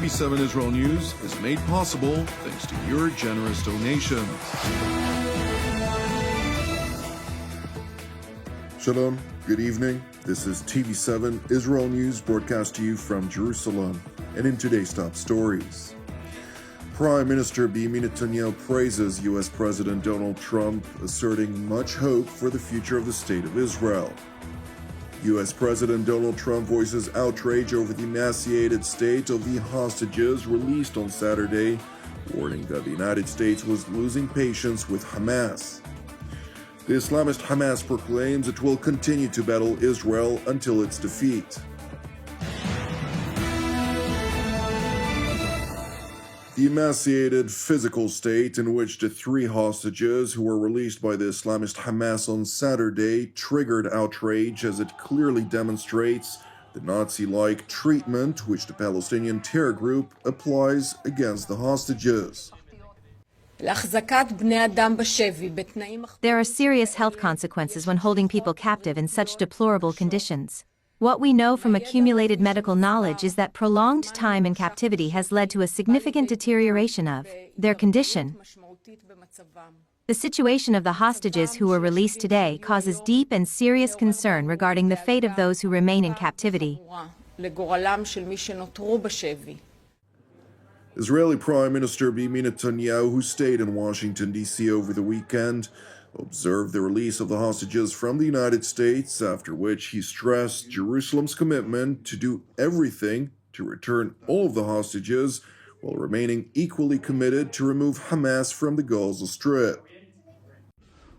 TV7 Israel News is made possible thanks to your generous donations. Shalom, good evening. This is TV7 Israel News broadcast to you from Jerusalem. And in today's top stories, Prime Minister Benjamin Netanyahu praises U.S. President Donald Trump, asserting much hope for the future of the State of Israel. U.S. President Donald Trump voices outrage over the emaciated state of the hostages released on Saturday, warning that the United States was losing patience with Hamas. The Islamist Hamas proclaims it will continue to battle Israel until its defeat. The emaciated physical state in which the three hostages who were released by the Islamist Hamas on Saturday triggered outrage, as it clearly demonstrates the Nazi-like treatment which the Palestinian terror group applies against the hostages. There are serious health consequences when holding people captive in such deplorable conditions. What we know from accumulated medical knowledge is that prolonged time in captivity has led to a significant deterioration of their condition. The situation of the hostages who were released today causes deep and serious concern regarding the fate of those who remain in captivity. Israeli Prime Minister Benjamin Netanyahu, who stayed in Washington, D.C. over the weekend, observed the release of the hostages from the United States, after which he stressed Jerusalem's commitment to do everything to return all of the hostages, while remaining equally committed to remove Hamas from the Gaza Strip.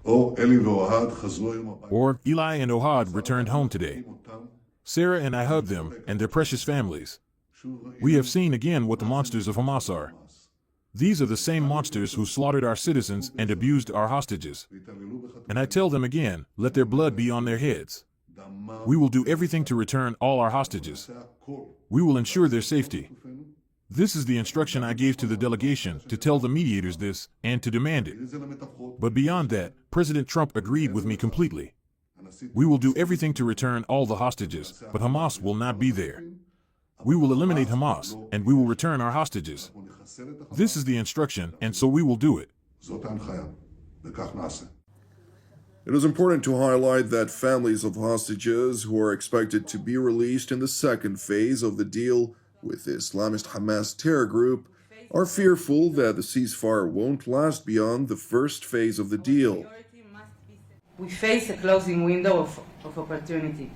Or Eli and Ohad returned home today. Sarah and I hugged them and their precious families. We have seen again what the monsters of Hamas are. These are the same monsters who slaughtered our citizens and abused our hostages. And I tell them again, let their blood be on their heads. We will do everything to return all our hostages. We will ensure their safety. This is the instruction I gave to the delegation, to tell the mediators this and to demand it. But beyond that, President Trump agreed with me completely. We will do everything to return all the hostages, but Hamas will not be there. We will eliminate Hamas, and we will return our hostages. This is the instruction, and so we will do it. It is important to highlight that families of hostages who are expected to be released in the second phase of the deal with the Islamist Hamas terror group are fearful that the ceasefire won't last beyond the first phase of the deal. We face a closing window of opportunity.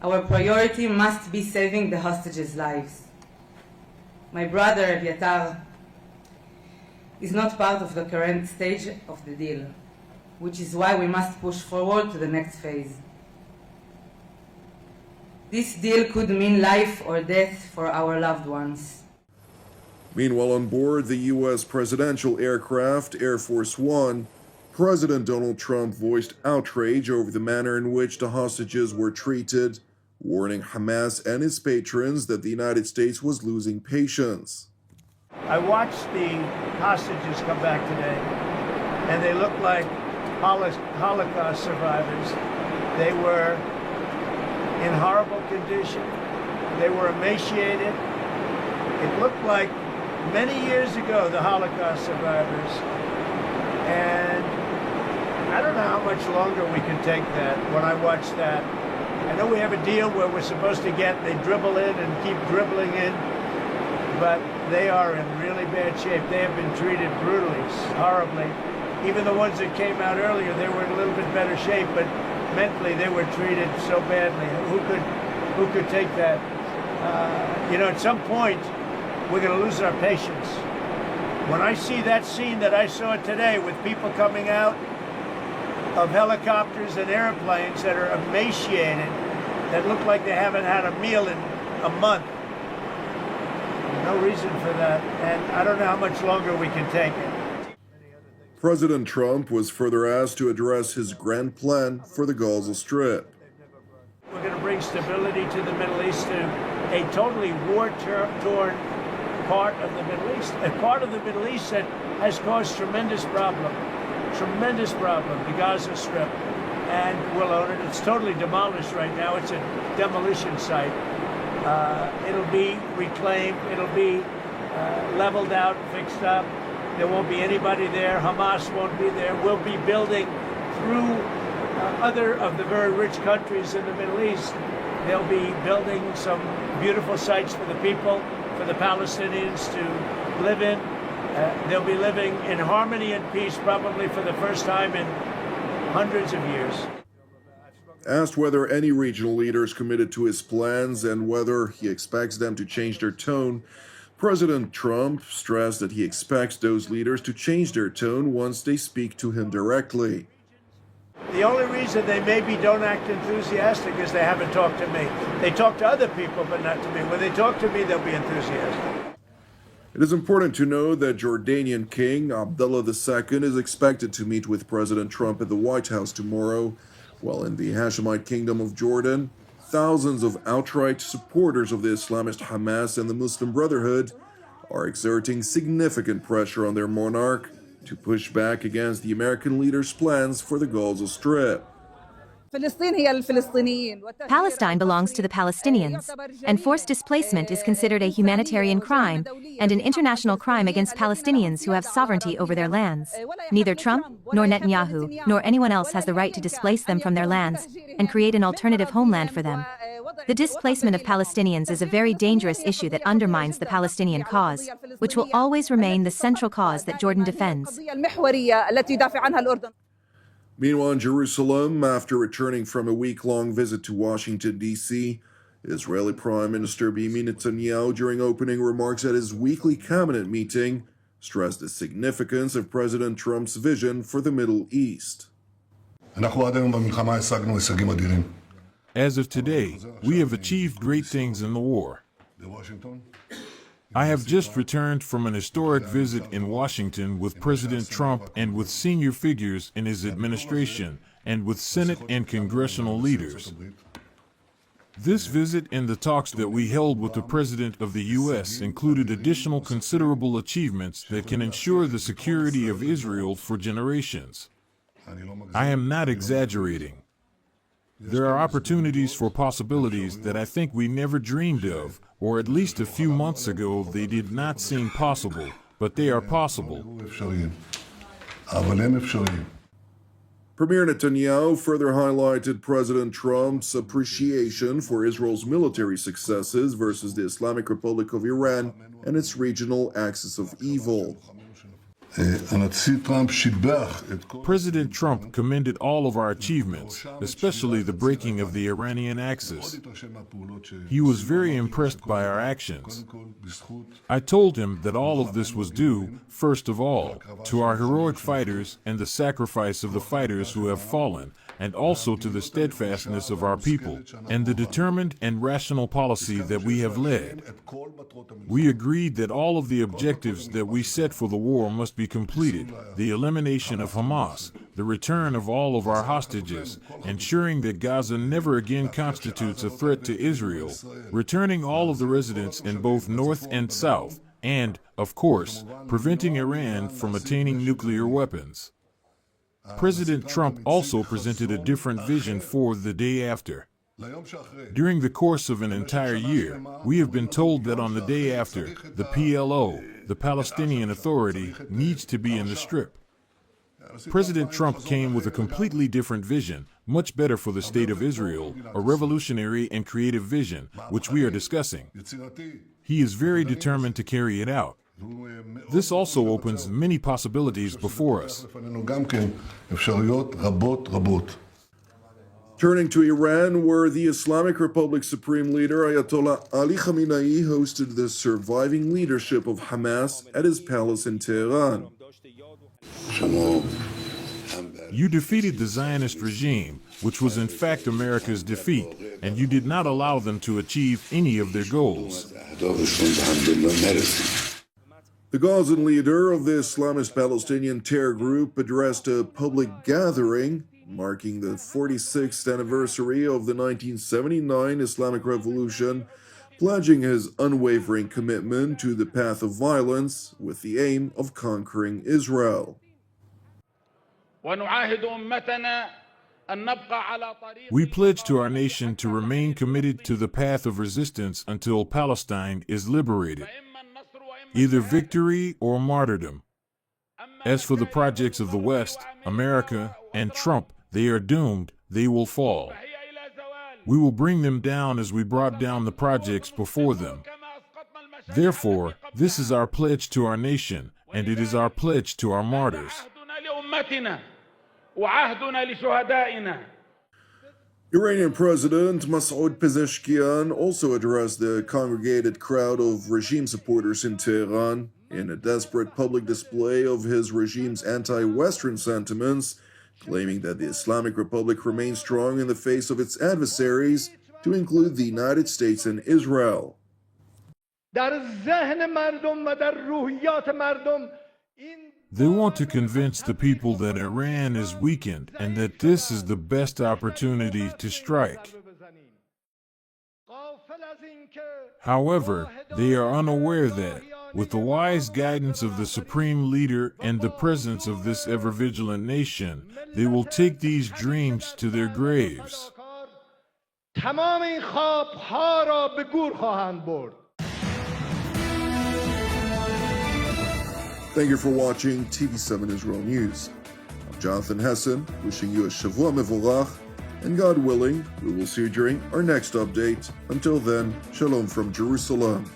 Our priority must be saving the hostages' lives. My brother, Aviatar, is not part of the current stage of the deal, which is why we must push forward to the next phase. This deal could mean life or death for our loved ones. Meanwhile, on board the U.S. presidential aircraft Air Force One, President Donald Trump voiced outrage over the manner in which the hostages were treated, warning Hamas and its patrons that the United States was losing patience. I watched the hostages come back today, and they looked like Holocaust survivors. They were in horrible condition. They were emaciated. It looked like many years ago, the Holocaust survivors. And I don't know how much longer we can take that when I watch that. I know we have a deal where we're supposed to they dribble in and keep dribbling in, but they are in really bad shape. They have been treated brutally, horribly. Even the ones that came out earlier, they were in a little bit better shape, but mentally they were treated so badly. Who could take that? At some point, we're going to lose our patience. When I see that scene that I saw today with people coming out of helicopters and airplanes that are emaciated, that look like they haven't had a meal in a month. No reason for that, and I don't know how much longer we can take it. President Trump was further asked to address his grand plan for the Gaza Strip. We're going to bring stability to the Middle East, to a totally war-torn part of the Middle East, a part of the Middle East that has caused tremendous problem, the Gaza Strip, and we'll own it. It's totally demolished right now. It's a demolition site. It'll be reclaimed. It'll be leveled out, fixed up. There won't be anybody there. Hamas won't be there. We'll be building through other of the very rich countries in the Middle East. They'll be building some beautiful sites for the people, for the Palestinians to live in. They'll be living in harmony and peace probably for the first time in hundreds of years. Asked whether any regional leaders committed to his plans and whether he expects them to change their tone, President Trump stressed that he expects those leaders to change their tone once they speak to him directly. The only reason they maybe don't act enthusiastic is they haven't talked to me. They talk to other people, but not to me. When they talk to me, they'll be enthusiastic. It is important to know that Jordanian King Abdullah II is expected to meet with President Trump at the White House tomorrow, while in the Hashemite Kingdom of Jordan, thousands of outright supporters of the Islamist Hamas and the Muslim Brotherhood are exerting significant pressure on their monarch to push back against the American leader's plans for the Gaza Strip. Palestine belongs to the Palestinians, and forced displacement is considered a humanitarian crime and an international crime against Palestinians who have sovereignty over their lands. Neither Trump, nor Netanyahu, nor anyone else has the right to displace them from their lands and create an alternative homeland for them. The displacement of Palestinians is a very dangerous issue that undermines the Palestinian cause, which will always remain the central cause that Jordan defends. Meanwhile, in Jerusalem, after returning from a week-long visit to Washington, D.C., Israeli Prime Minister Benjamin Netanyahu, during opening remarks at his weekly cabinet meeting, stressed the significance of President Trump's vision for the Middle East. As of today, we have achieved great things in the war. I have just returned from an historic visit in Washington with President Trump and with senior figures in his administration and with Senate and congressional leaders. This visit and the talks that we held with the President of the U.S. included additional considerable achievements that can ensure the security of Israel for generations. I am not exaggerating. There are opportunities for possibilities that I think we never dreamed of, or at least a few months ago they did not seem possible, but they are possible. Premier Netanyahu further highlighted President Trump's appreciation for Israel's military successes versus the Islamic Republic of Iran and its regional axis of evil. President Trump commended all of our achievements, especially the breaking of the Iranian axis. He was very impressed by our actions. I told him that all of this was due, first of all, to our heroic fighters and the sacrifice of the fighters who have fallen, and also to the steadfastness of our people, and the determined and rational policy that we have led. We agreed that all of the objectives that we set for the war must be completed: the elimination of Hamas, the return of all of our hostages, ensuring that Gaza never again constitutes a threat to Israel, returning all of the residents in both North and South, and, of course, preventing Iran from attaining nuclear weapons. President Trump also presented a different vision for the day after. During the course of an entire year, we have been told that on the day after, the PLO, the Palestinian Authority, needs to be in the Strip. President Trump came with a completely different vision, much better for the state of Israel, a revolutionary and creative vision, which we are discussing. He is very determined to carry it out. This also opens many possibilities before us. Turning to Iran, where the Islamic Republic Supreme Leader Ayatollah Ali Khamenei hosted the surviving leadership of Hamas at his palace in Tehran. You defeated the Zionist regime, which was in fact America's defeat, and you did not allow them to achieve any of their goals. The Gazan leader of the Islamist Palestinian terror group addressed a public gathering marking the 46th anniversary of the 1979 Islamic Revolution, pledging his unwavering commitment to the path of violence with the aim of conquering Israel. ونعاهد أمتنا We pledge to our nation to remain committed to the path of resistance until Palestine is liberated, either victory or martyrdom. As for the projects of the West, America, and Trump, they are doomed, they will fall. We will bring them down as we brought down the projects before them. Therefore, this is our pledge to our nation, and it is our pledge to our martyrs. Iranian President Masoud Pezeshkian also addressed the congregated crowd of regime supporters in Tehran in a desperate public display of his regime's anti-Western sentiments, claiming that the Islamic Republic remains strong in the face of its adversaries, to include the United States and Israel. They want to convince the people that Iran is weakened and that this is the best opportunity to strike. However, they are unaware that, with the wise guidance of the Supreme Leader and the presence of this ever-vigilant nation, they will take these dreams to their graves. Thank you for watching TV7 Israel News. I'm Jonathan Hessen, wishing you a Shavua Mevorach, and God willing, we will see you during our next update. Until then, Shalom from Jerusalem.